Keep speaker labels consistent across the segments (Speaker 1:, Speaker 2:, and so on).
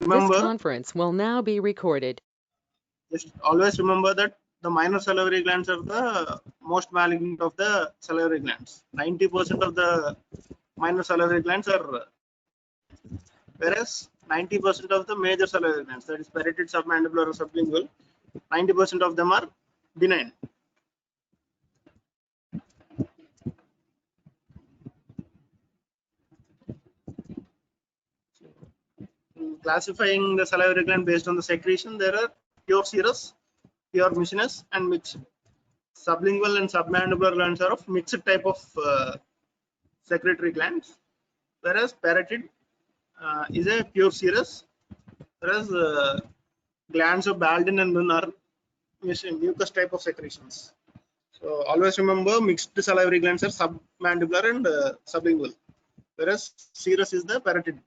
Speaker 1: This
Speaker 2: remember,
Speaker 1: conference will now be recorded.
Speaker 2: just always remember that the minor salivary glands are the most malignant of the salivary glands. 90% of the minor salivary glands are, whereas 90% of the major salivary glands, that is parotid, submandibular, or sublingual, 90% of them are benign. Classifying the salivary gland based on the secretion, there are pure serous, pure mucinous, and mixed. Sublingual and submandibular glands are of mixed type of secretory glands, whereas parotid is a pure serous, whereas glands of Baldwin and Dunn are mucus type of secretions. So always remember, mixed salivary glands are submandibular and sublingual, whereas serous is the parotid.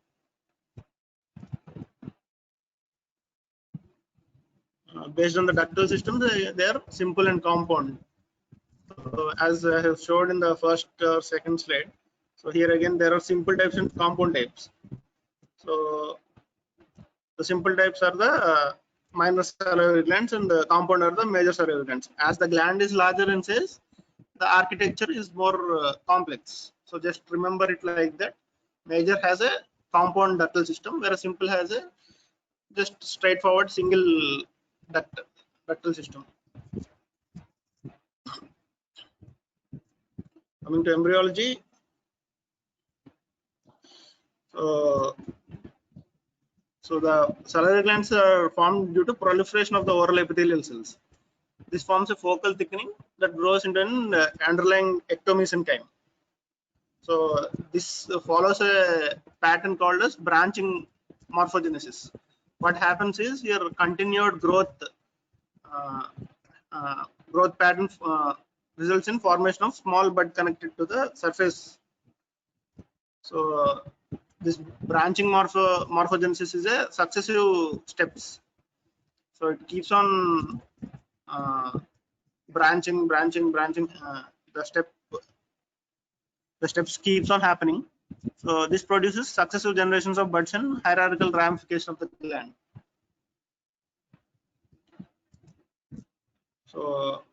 Speaker 2: Based on the ductal system, they are simple and compound. So as I have showed in the first or second slide, so here again there are simple types and compound types. So the simple types are the minor salivary glands, and the compound are the major salivary glands. As the gland is larger in size, the architecture is more complex. So just remember it like that. Major has a compound ductal system, whereas simple has a just straightforward single ductal system. Coming to embryology, so the salivary glands are formed due to proliferation of the oral epithelial cells. This forms a focal thickening that grows into an underlying ectomesenchyme. So this follows a pattern called as branching morphogenesis. What happens is your continued growth pattern results in formation of small bud connected to the surface. So this branching morphogenesis is a successive steps. So it keeps on branching. The steps keeps on happening. So this produces successive generations of buds and hierarchical ramification of the gland. So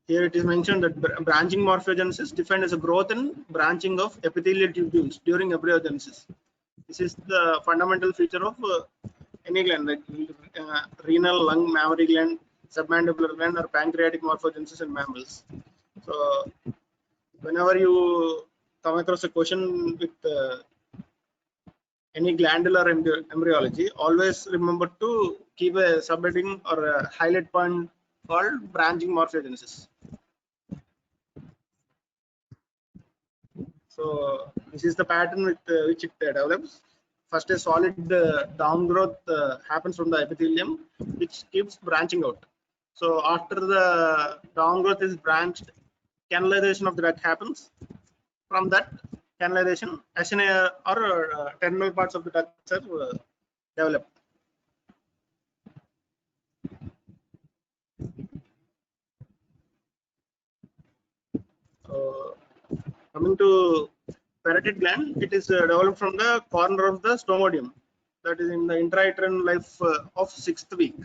Speaker 2: here it is mentioned that branching morphogenesis defined as a growth and branching of epithelial tubules during embryogenesis. This is the fundamental feature of any gland, like renal, lung, mammary gland, submandibular gland, or pancreatic morphogenesis in mammals. So whenever you come across a question with any glandular embryology, always remember to keep a subheading or a highlight point called branching morphogenesis. So this is the pattern with which it develops. First, a solid downgrowth happens from the epithelium, which keeps branching out. So after the downgrowth is branched, canalization of the duct happens. From that canalization, acini or terminal parts of the ducts are developed. Coming to parotid gland, it is developed from the corner of the stomodium, that is in the intrauterine life of 6th week.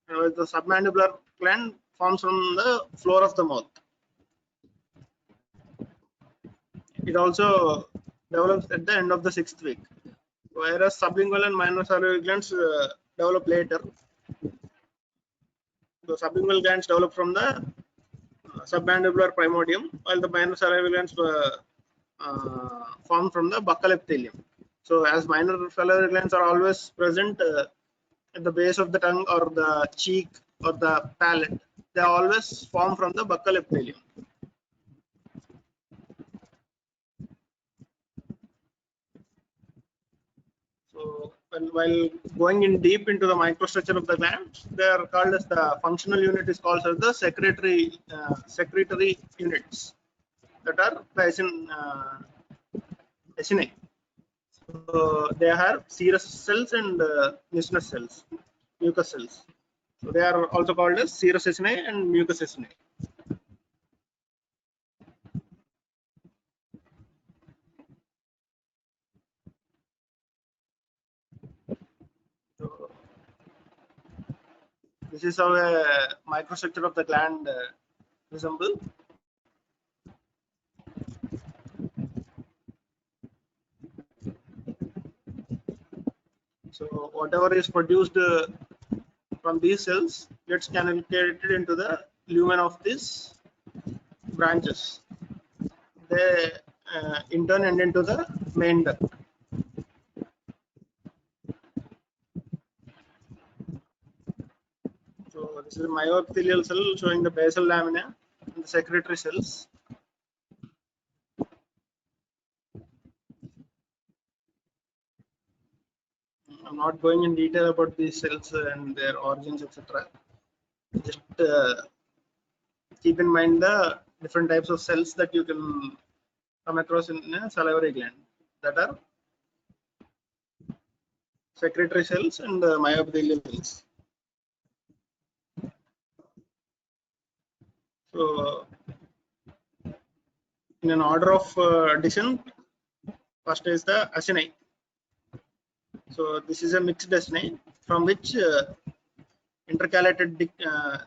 Speaker 2: The submandibular gland forms from the floor of the mouth. It also develops at the end of the 6th week, whereas sublingual and minor salivary glands develop later. The sublingual glands develop from the submandibular primordium, while the minor salivary glands formed from the buccal epithelium. So as minor salivary glands are always present at the base of the tongue or the cheek or the palate, they always form from the buccal epithelium. So while going in deep into the microstructure of the glands, they are called as the functional unit is called as the secretory units, that are the acini. So they have serous cells and mucinous cells, mucus cells. So they are also called as serous acini and mucus acini. This is how a microstructure of the gland resemble. So whatever is produced from these cells gets communicated into the lumen of these branches. They in turn end into the main duct. So this is a myoepithelial cell showing the basal lamina and the secretory cells. I'm not going in detail about these cells and their origins, etc. Just keep in mind the different types of cells that you can come across in a salivary gland, that are secretory cells and myoepithelial cells. So in an order of descent, first is the acini. So this is a mixed acini from which intercalated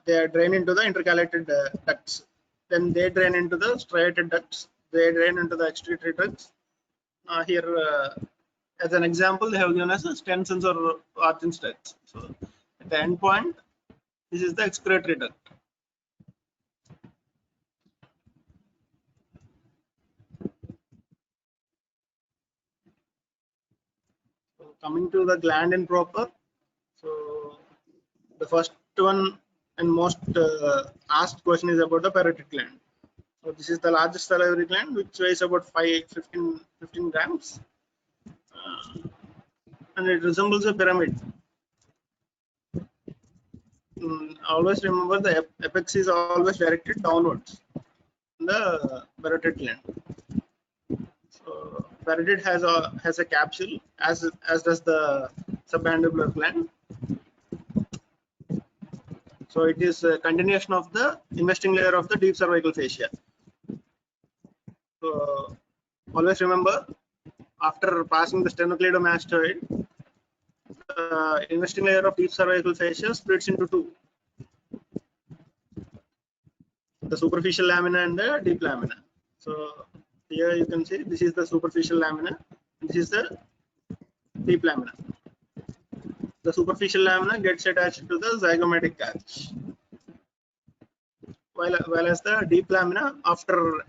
Speaker 2: they drain into the intercalated ducts. Then they drain into the striated ducts. They drain into the excretory ducts. Here, as an example, they have given us Stenson's or Argent's ducts. So at the end point, this is the excretory duct. So coming to the gland in proper. So the first one and most asked question is about the parotid gland. So this is the largest salivary gland, which weighs about 15 grams, and it resembles a pyramid. Always remember the apex is always directed downwards in the parotid gland. So parotid has a capsule, as does the submandibular gland. So it is a continuation of the investing layer of the deep cervical fascia. So always remember, after passing the sternocleidomastoid, the investing layer of deep cervical fascia splits into two: the superficial lamina and the deep lamina. So here you can see this is the superficial lamina, this is the deep lamina. The superficial lamina gets attached to the zygomatic arch, while as the deep lamina, after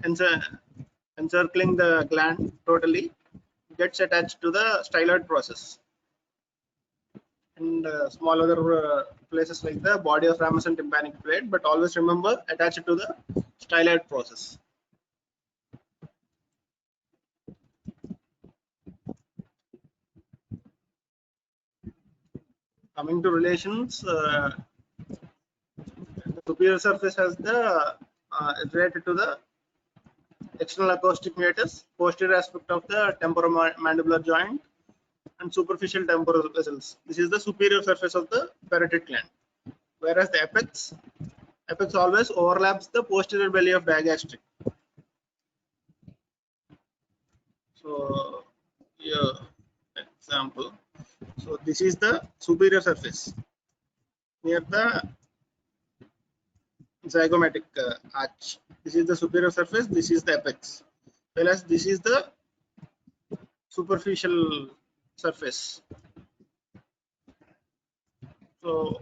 Speaker 2: encircling the gland totally, gets attached to the styloid process and small other places like the body of ramus and tympanic plate, but always remember, attach it to the styloid process. Coming to relations, the superior surface has the related to the external acoustic meatus, posterior aspect of the temporomandibular joint, and superficial temporal vessels. This is the superior surface of the parotid gland, whereas the apex always overlaps the posterior belly of digastric. So here example, so this is the superior surface near the zygomatic arch. This is the superior surface, this is the apex, whereas this is the superficial surface. So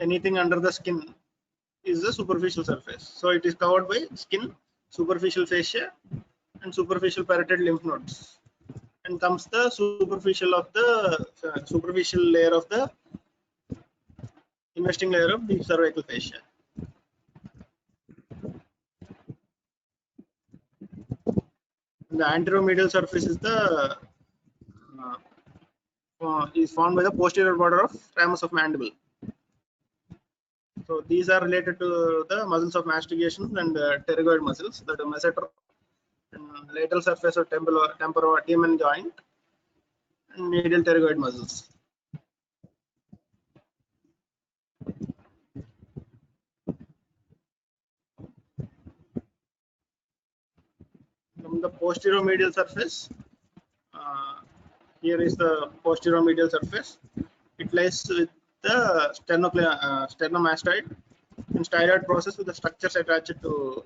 Speaker 2: anything under the skin is the superficial surface. So it is covered by skin, superficial fascia, and superficial parotid lymph nodes. And comes the superficial layer of the investing layer of deep cervical fascia. And the anteromedial surface is formed by the posterior border of ramus of mandible. So these are related to the muscles of mastication and pterygoid muscles, that are masseter, and lateral surface of temporotibial joint, and medial pterygoid muscles. From the posterior medial surface, here is the posterior medial surface. It lies the sternomastoid and styloid process with the structures attached to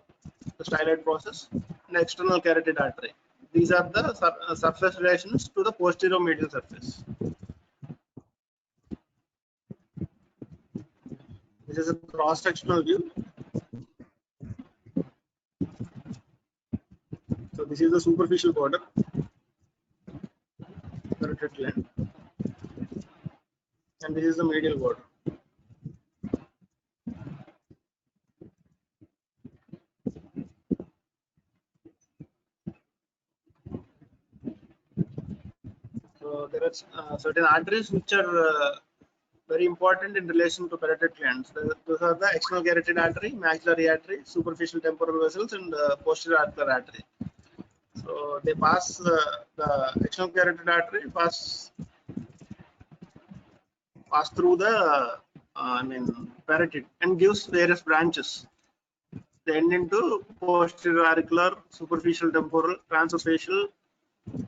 Speaker 2: the styloid process and external carotid artery. These are the surface relations to the posterior medial surface. This is a cross-sectional view. So this is the superficial border, carotid gland, and this is the medial border. So there are certain arteries which are very important in relation to parotid glands. Those are the external carotid artery, maxillary artery, superficial temporal vessels, and posterior auricular artery. So they pass the external carotid artery pass through the parotid and gives various branches. They end into posterior auricular, superficial temporal, transfacial,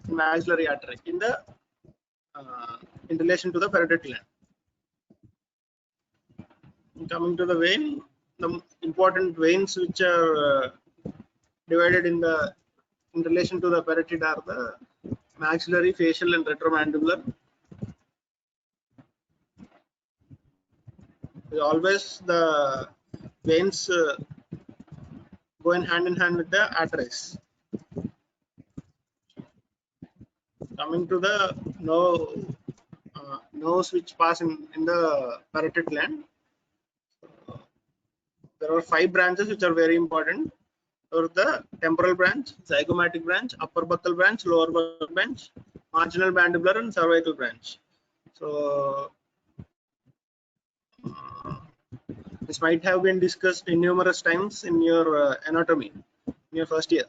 Speaker 2: maxillary artery in relation to the parotid gland. Coming to the vein, the important veins which are divided in relation to the parotid are the maxillary, facial, and retromandibular. Always the veins go in hand with the arteries. Coming to the nerves which pass in the parotid gland, there are 5 branches which are very important. Or the temporal branch, zygomatic branch, upper buccal branch, lower buccal branch, marginal mandibular, and cervical branch. So this might have been discussed in numerous times in your anatomy in your first year.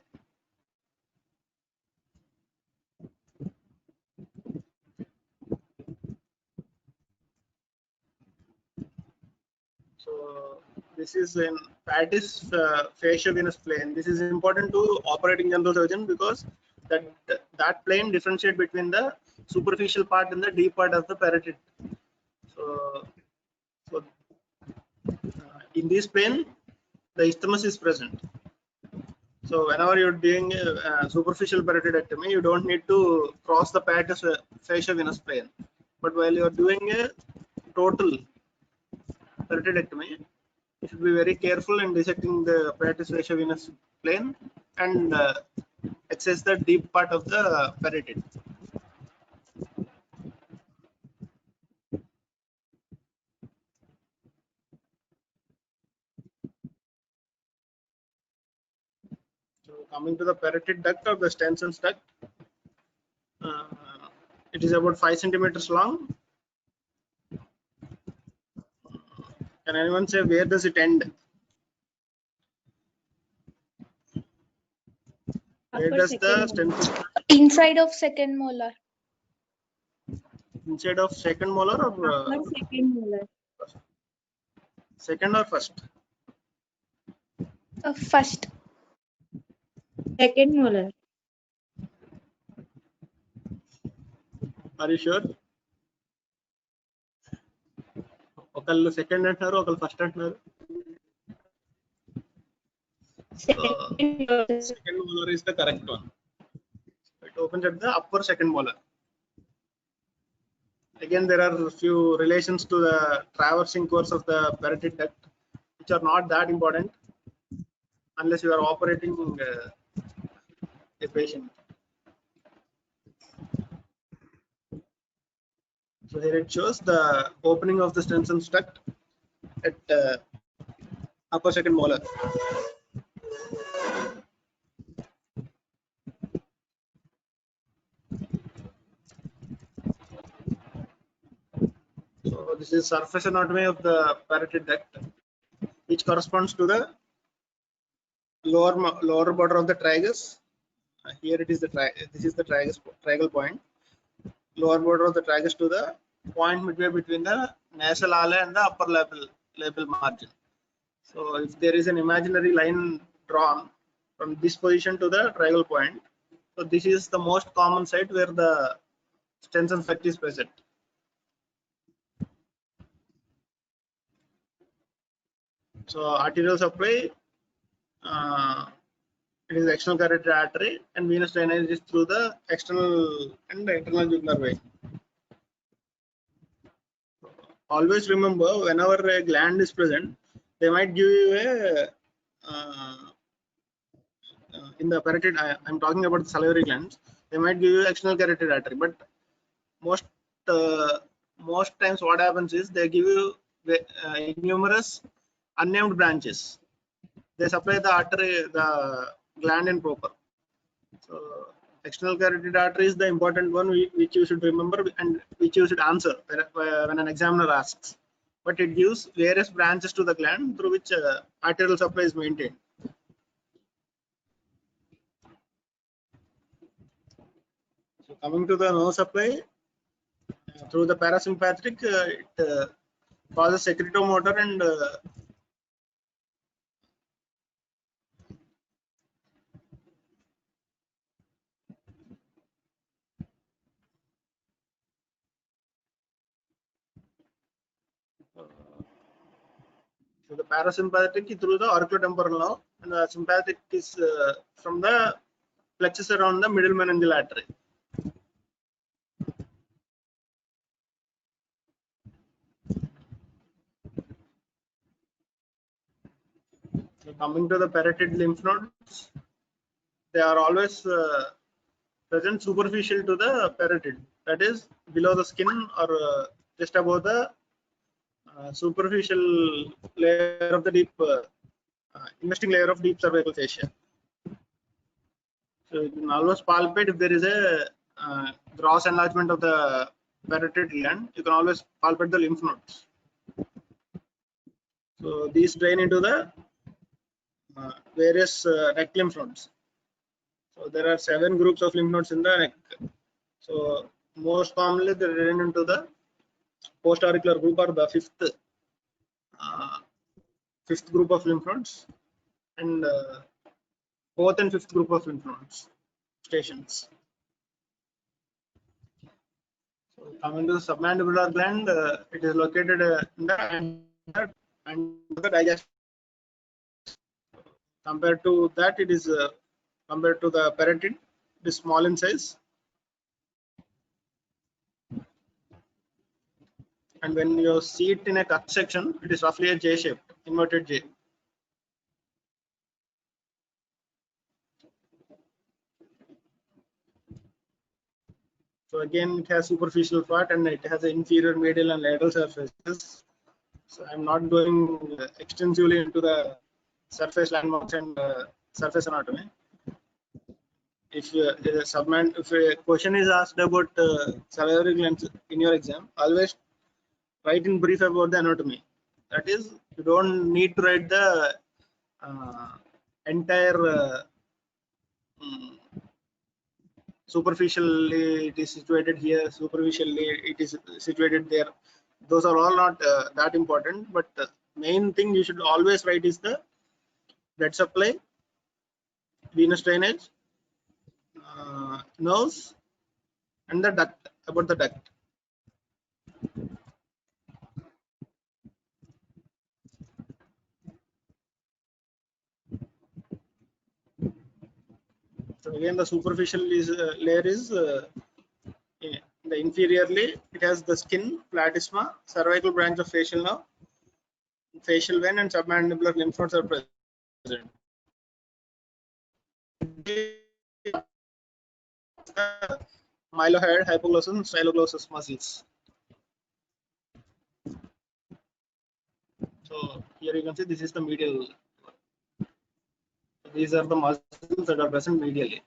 Speaker 2: So this is in Pattis fasciavenous plane. This is important to operating general surgeon because that plane differentiate between the superficial part and the deep part of the parotid. So in this plane, the isthmus is present. So whenever you're doing a superficial parotidectomy, you don't need to cross the Pattis fasciavenous plane. But while you're doing a total parotidectomy, you should be very careful in dissecting the Pattis fasciavenous plane and access the deep part of the parotid. So coming to the parotid duct or the Stenson's duct, it is about 5 centimeters long. Can anyone say where does it end? Where does the Stenson's
Speaker 3: inside of second molar?
Speaker 2: Inside of second molar or
Speaker 3: second molar.
Speaker 2: Second or first?
Speaker 3: First. Second molar.
Speaker 2: Are you sure? ఒకళ్ళు second అంటున్నారు ఒకళ్ళు first అంటున్నారు. Second molar is the correct one. It opens at the upper second molar. Again, there are a few relations to the traversing course of the parotid duct, which are not that important unless you are operating a patient. So here it shows the opening of the Stenson's duct at upper second molar. So this is surface anatomy of the parotid duct, which corresponds to the lower border of the tragus. Here it is this is the tragal point. Lower border of the tragus to the point midway between the nasal ala and the upper labial margin. So if there is an imaginary line drawn from this position to the tragal point, so this is the most common site where the Stenson's duct is present. So arterial supply, it is external carotid artery, and venous drainage is through the external and the internal jugular vein. Always remember, whenever a gland is present, they might give you a in the parotid. I'm talking about the salivary glands. They might give you external carotid artery, but most most times what happens is they give you numerous unnamed branches. They supply the artery, the gland in proper. So external carotid artery is the important one which you should remember and which you should answer when an examiner asks. But it gives various branches to the gland through which arterial supply is maintained. So coming to the nerve supply, through the parasympathetic, it causes secretomotor and so the parasympathetic through the auriculotemporal nerve, and the sympathetic is from the plexus around the middle meningeal artery. So coming to the parotid lymph nodes, they are always present superficial to the parotid, that is below the skin or just above the superficial layer of the deep investing layer of deep cervical fascia. So you can always palpate if there is a gross enlargement of the parotid gland. You can always palpate the lymph nodes. So these drain into the various neck lymph nodes. So there are 7 groups of lymph nodes in the neck. So most commonly they drain into the post-auricular group or the fifth group of lymph nodes, and fourth and fifth group of lymph nodes stations. So coming to the submandibular gland, it is located in the digestive. Compared to that, it is compared to the parotid, it is small in size. And when you see it in a cut section, it is roughly a J-shaped, inverted J. So again, it has superficial part and it has an inferior, medial, and lateral surfaces. So I'm not going extensively into the surface landmarks and surface anatomy. If if a question is asked about salivary glands in your exam, always write in brief about the anatomy. That is, you don't need to write the entire superficially it is situated here, superficially it is situated there. Those are all not that important, but the main thing you should always write is the blood supply, venous drainage, nerves, and the duct, about the duct. So again, the superficial layer is the inferiorly, it has the skin, platysma, cervical branch of facial nerve, facial vein, and submandibular lymph nodes are present. Mylohyoid, hypoglossal, and styloglossus muscles. So here you can see this is the medial. These are the muscles that are present medially.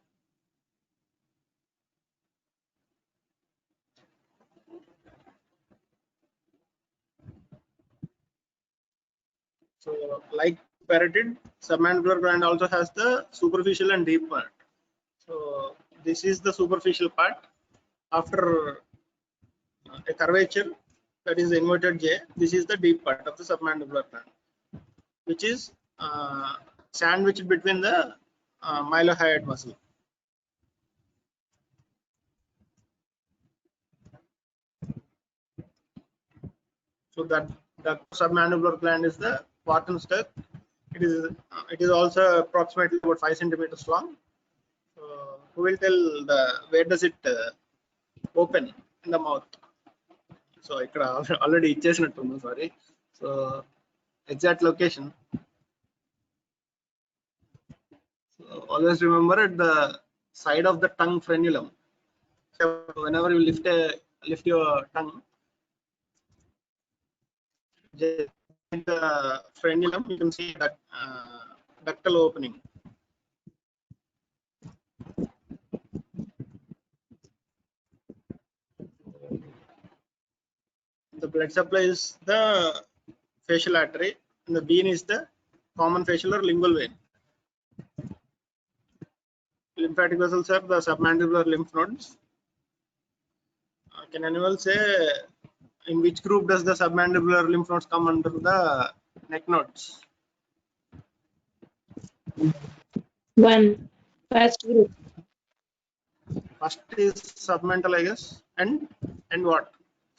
Speaker 2: So like parotid, submandibular gland also has the superficial and deep part. So this is the superficial part. After a curvature, that is the inverted J, this is the deep part of the submandibular gland, which is sandwiched between the mylohyoid muscle. So that the submandibular gland is the Wharton's duct. It is also approximately about 5 centimeters long. So who will tell where does it open in the mouth? So ఇక్కడ already ఇచ్చేసినట్టుంది, sorry. So exact location. So always remember at the side of the tongue frenulum. So whenever you lift your tongue, just in the frenulum you can see that ductal opening. The blood supply is the facial artery, and the vein is the common facial or lingual vein. Lymphatic vessels are the submandibular lymph nodes. Can anyone say in which group does the submandibular lymph nodes come under the neck nodes?
Speaker 3: First group.
Speaker 2: First is submental, I guess, and what?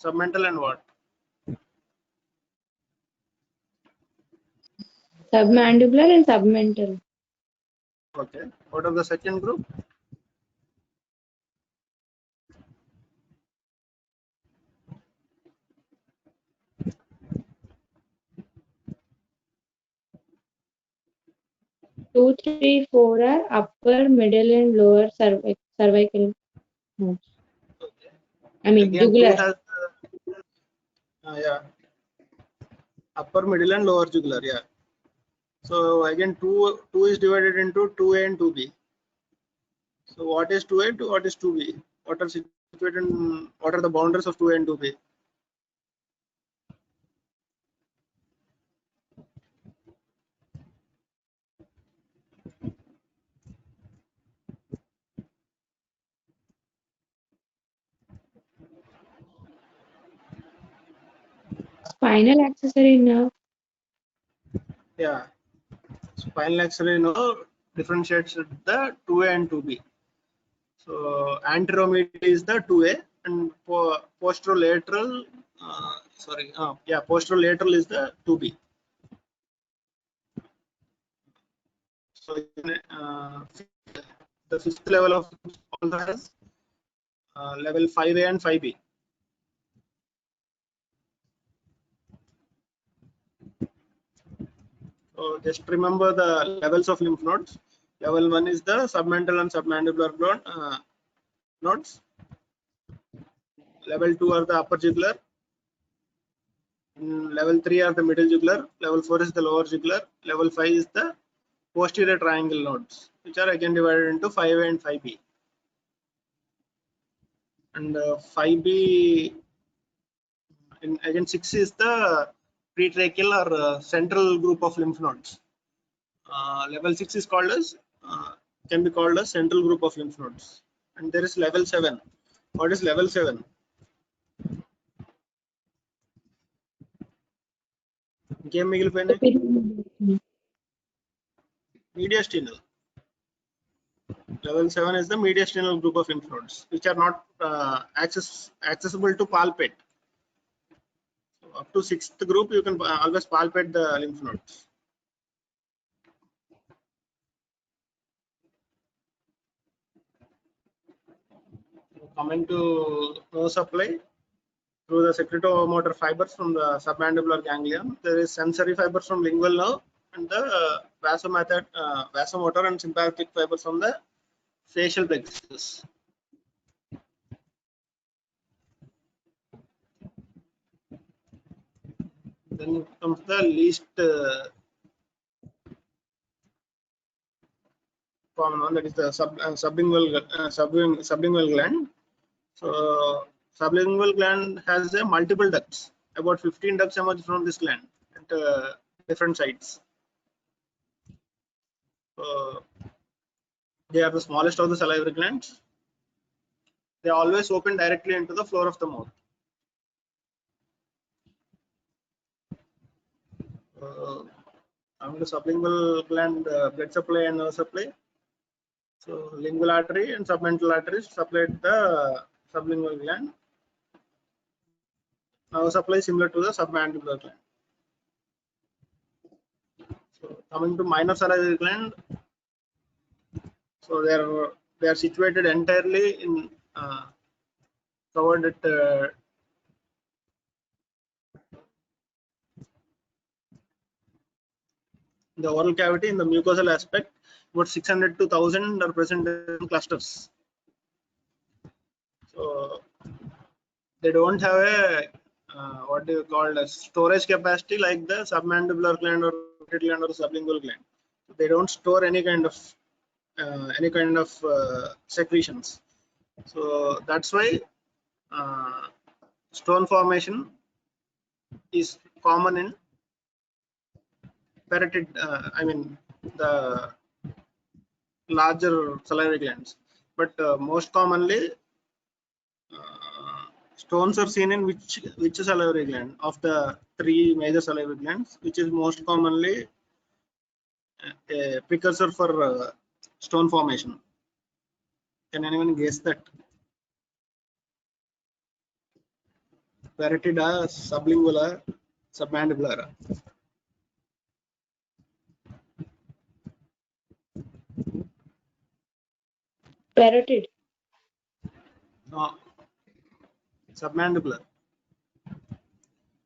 Speaker 2: Submental and what?
Speaker 3: Submandibular and submental.
Speaker 2: Okay. What of the second group?
Speaker 3: Two, three, four are upper, middle, and lower cervical nodes.
Speaker 2: Okay.
Speaker 3: I mean,
Speaker 2: Again,
Speaker 3: jugular.
Speaker 2: two has yeah, upper, middle, and lower jugular. Yeah. So again, two is divided into 2A and 2B. So what is 2A? What is 2B? What are situated in, what are the boundaries of 2A and 2B?
Speaker 3: Spinal accessory nerve.
Speaker 2: Yeah. Spinal axillary nerve differentiates the 2A and 2B. So anteromedial is the 2A and posterolateral, posterolateral is the 2B. So the fifth level of also has level 5A and 5B. So just remember the levels of lymph nodes. Level 1 is the submental and submandibular nodes. Level 2 are the upper jugular. Level 3 are the middle jugular. Level 4 is the lower jugular. Level 5 is the posterior triangle nodes, which are again divided into 5A and 5B. And 5B, again 6 is the pretracheal or central group of lymph nodes. Level 6 is called as can be called as central group of lymph nodes. And there is level 7. What is level 7? Game mediastinal. Level 7 is the mediastinal group of lymph nodes, which are not accessible to palpate. So up to 6th group, you can always palpate the lymph nodes. Coming to nerve supply, through the secretomotor fibers from the submandibular ganglion, there is sensory fibers from lingual nerve and the vasomotor and sympathetic fibers from the facial plexus. Then comes the least common one, that is the sublingual gland. So sublingual gland has a multiple ducts. About 15 ducts emerge from this gland at different sites. They are the smallest of the salivary glands. They always open directly into the floor of the mouth. Coming to sublingual gland blood supply and nerve supply. So lingual artery and submental arteries supply the sublingual gland. Nerve supply similar to the submandibular gland. Coming to minor salivary gland, so they are situated entirely in covered at the oral cavity in the mucosal aspect. About 600 to 1000 are present in clusters. So they don't have a what do you call as storage capacity like the submandibular gland or gland or sublingual gland. They don't store any kind of secretions. So that's why stone formation is common in parotid. I mean the larger salivary glands, but most commonly stones are seen in which salivary gland of the three major salivary glands, which is most commonly a precursor for stone formation. Can anyone guess that? Parotida, sublingular, submandibular.
Speaker 3: Parotid.
Speaker 2: No, submandibular.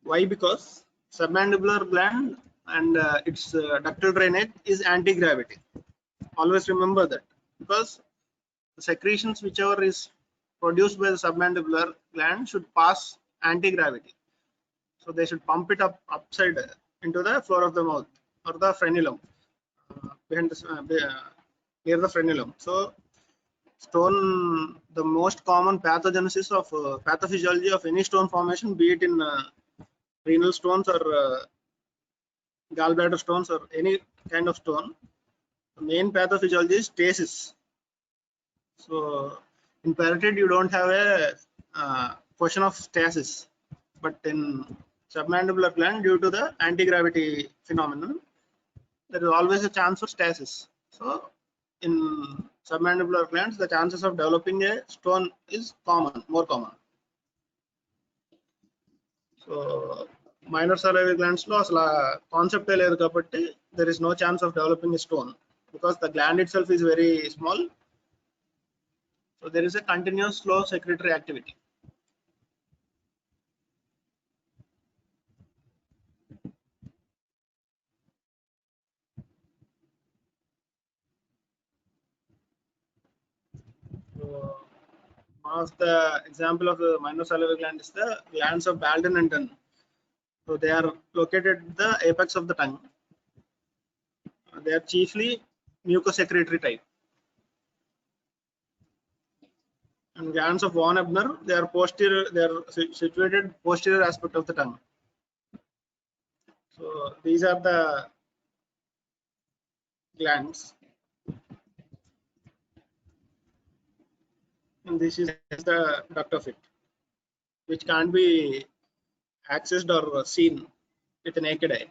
Speaker 2: Why? Because submandibular gland and its ductal drainage is anti-gravity. Always remember that, because the secretions whichever is produced by the submandibular gland should pass anti-gravity. So they should pump it upside into the floor of the mouth or the frenulum, behind near the frenulum. So stone, the most common pathogenesis of pathophysiology of any stone formation, be it in renal stones or gallbladder stones or any kind of stone, the main pathophysiology is stasis. So in parotid you don't have a question of stasis, but in submandibular gland, due to the anti-gravity phenomenon, there is always a chance for stasis. So in submandibular glands, the chances of developing a stone is common, more common. So minor salivary glands lo asla concept లేదు కాబట్టి there is no chance of developing a stone, because the gland itself is very small. So there is a continuous slow secretory activity. So one of the example of the minor salivary gland is the glands of Baldwin and Dunn. So they are located at the apex of the tongue. They are chiefly mucosecretory type. And glands of von Ebner, they are posterior. They are situated posterior aspect of the tongue. So these are the glands, and this is the duct of it, which can't be accessed or seen with the naked eye.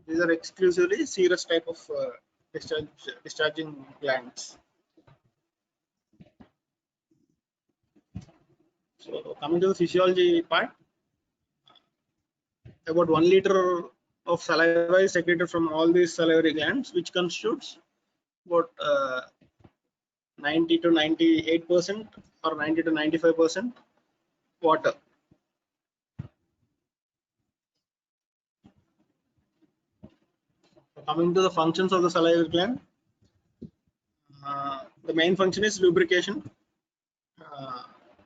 Speaker 2: These are exclusively serous type of discharging glands. So coming to the physiology part, about 1 liter of saliva is secreted from all these salivary glands, which constitutes about 90 to 98% or 90 to 95% water. So coming to the functions of the salivary gland, the main function is lubrication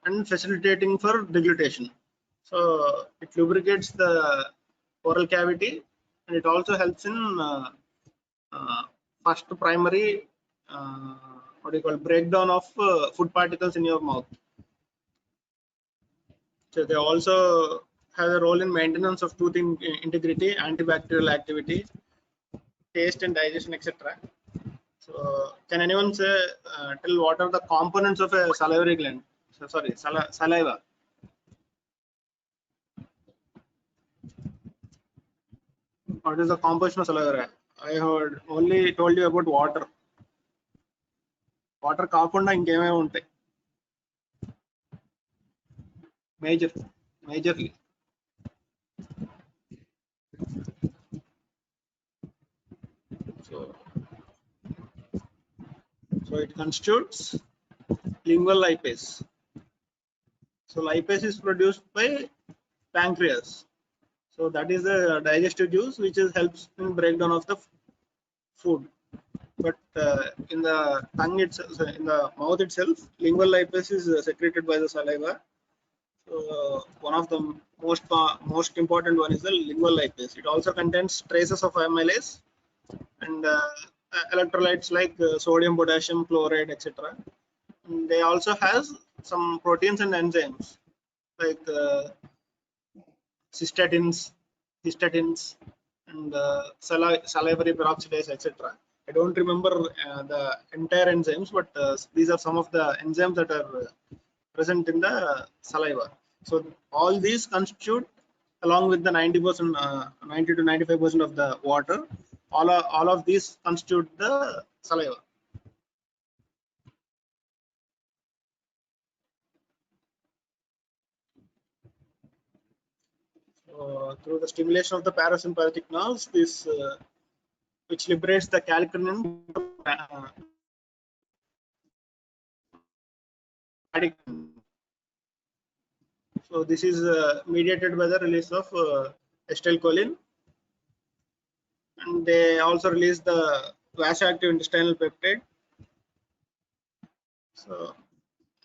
Speaker 2: and facilitating for deglutition. So it lubricates the oral cavity, and it also helps in first primary what do you call breakdown of food particles in your mouth. So they also have a role in maintenance of tooth integrity, antibacterial activity, taste and digestion, etc. So can anyone say tell what are the components of a salivary gland? So, sorry, saliva. What is the composition of saliva? I heard only told you about water. Water కాకుండా ఇంకేమేమి ఉంటాయి? majorly. So, it constitutes lingual lipase. So lipase is produced by pancreas. So that is the digestive juice which helps in breakdown of the food. But in the tongue itself, in the mouth itself, lingual lipase is secreted by the saliva. So one of the most important one is the lingual lipase. It also contains traces of amylase and electrolytes like sodium, potassium, chloride, etc. They also has some proteins and enzymes like cystatins, and salivary peroxidase, etc. I don't remember the entire enzymes, but these are some of the enzymes that are present in the saliva. So all these constitute, along with the 90%, 90 to 95% of the water, all of these constitute the saliva. Through the stimulation of the parasympathetic nerves, this which liberates the calcinin. So this is mediated by the release of acetylcholine, and they also release the vasoactive intestinal peptide. So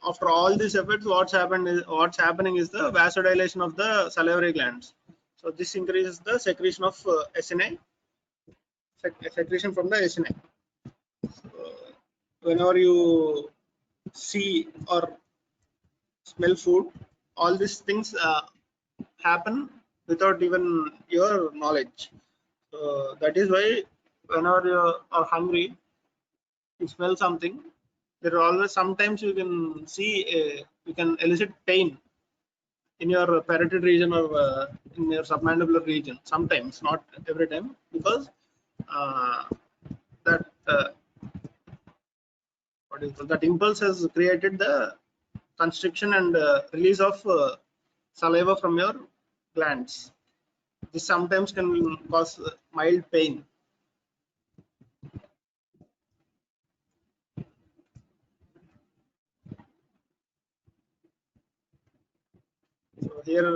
Speaker 2: after all these effects, what's happening is the vasodilation of the salivary glands. So this increases the secretion of SNA, secretion from the SNA. So whenever you see or smell food, all these things happen without even your knowledge. So that is why whenever you are hungry, you smell something, there are always sometimes you can see you can elicit pain in your parotid region or in your submandibular region. Sometimes, not every time, because uh, that that impulse has created the constriction and release of saliva from your glands. This sometimes can cause mild pain. So here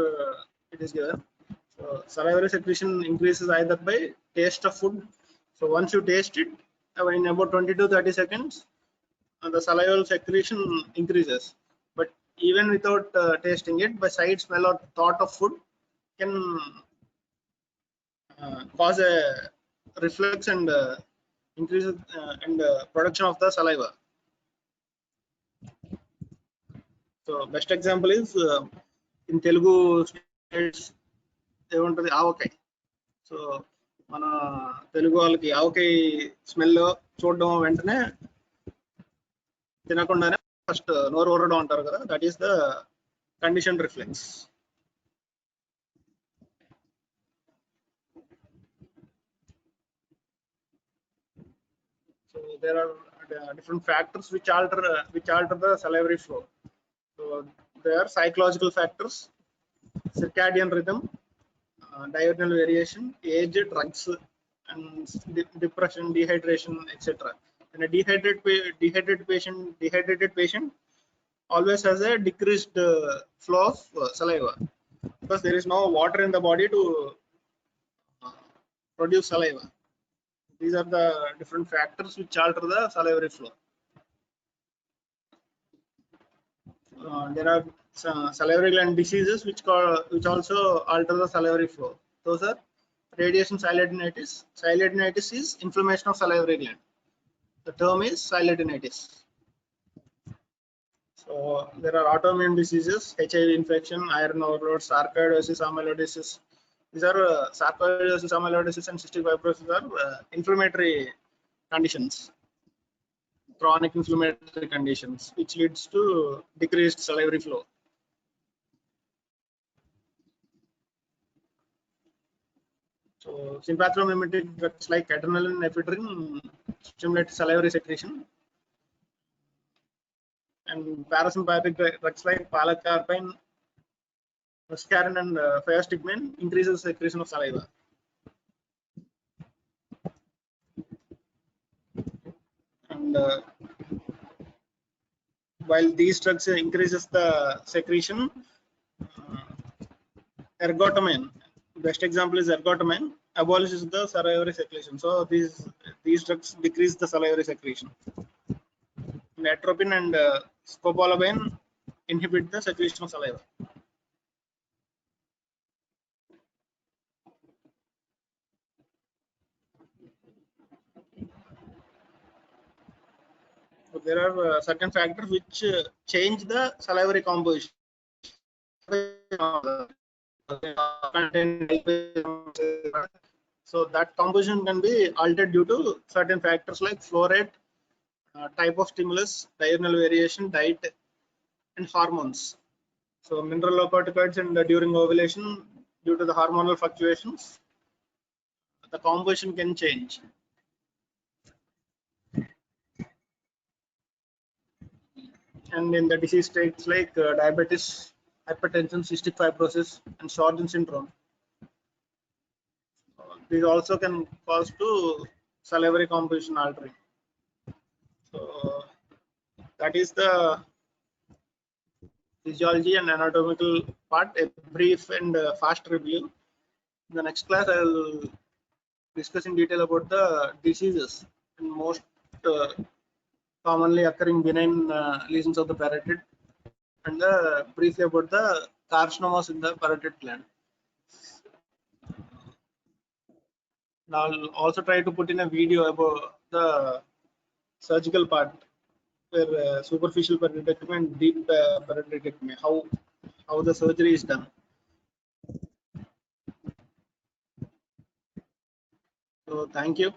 Speaker 2: it is given. So salivary secretion increases either by taste of food. So once you taste it, in about 20 to 30 seconds, the salival secretion increases. But even without tasting it, by sight, smell, or thought of food, can cause a reflux and increase and production of the saliva. So best example is in Telugu states, ఏముంటది ఆవకాయ. So మన తెలుగు వాళ్ళకి ఆవకాయ smell చూడడం వెంటనే తినకుండానే first నోరు ఊరడం అంటారు కదా, that is the condition reflex. So there are different factors which alter the salivary flow. So there are psychological factors, circadian rhythm, diurnal variation, age, drugs, and depression, dehydration, etc. And a dehydrated patient always has a decreased flow of saliva, because there is no water in the body to produce saliva. These are the different factors which alter the salivary flow. There are salivary gland diseases which also alter the salivary flow. Those are radiation silidinitis. Silidinitis is inflammation of salivary gland. The term is silidinitis. So there are autoimmune diseases, HIV infection, iron overload, sarcoidosis, amyloidosis. These are sarcoidosis, amyloidosis, and cystic fibrosis are inflammatory conditions, chronic inflammatory conditions, which leads to decreased salivary flow. So sympathomimetic drugs like adrenaline, ephedrine stimulate salivary secretion, and parasympathetic drugs like pilocarpine Muscarine and phyostigmine increases secretion of saliva. And while these drugs increases the secretion, ergotamine, best example is ergotamine, abolishes the salivary secretion. So these drugs decrease the salivary secretion. And atropine and scopolamine inhibit the secretion of saliva. So there are certain factors which change the salivary composition. So that composition can be altered due to certain factors like flow rate, type of stimulus, diurnal variation, diet, and hormones. So mineralocorticoids and during ovulation, due to the hormonal fluctuations, the composition can change. And in the disease states like diabetes, hypertension, cystic fibrosis, and Sjogren syndrome, these also can cause to salivary composition altering. So that is the physiology and anatomical part, a brief and fast review. In the next class, I will discuss in detail about the diseases and most commonly occurring benign lesions of the parotid, and briefly about the carcinomas in the parotid gland. Now I'll also try to put in a video about the surgical part, where superficial parotidectomy and deep parotidectomy, how the surgery is done. So thank you.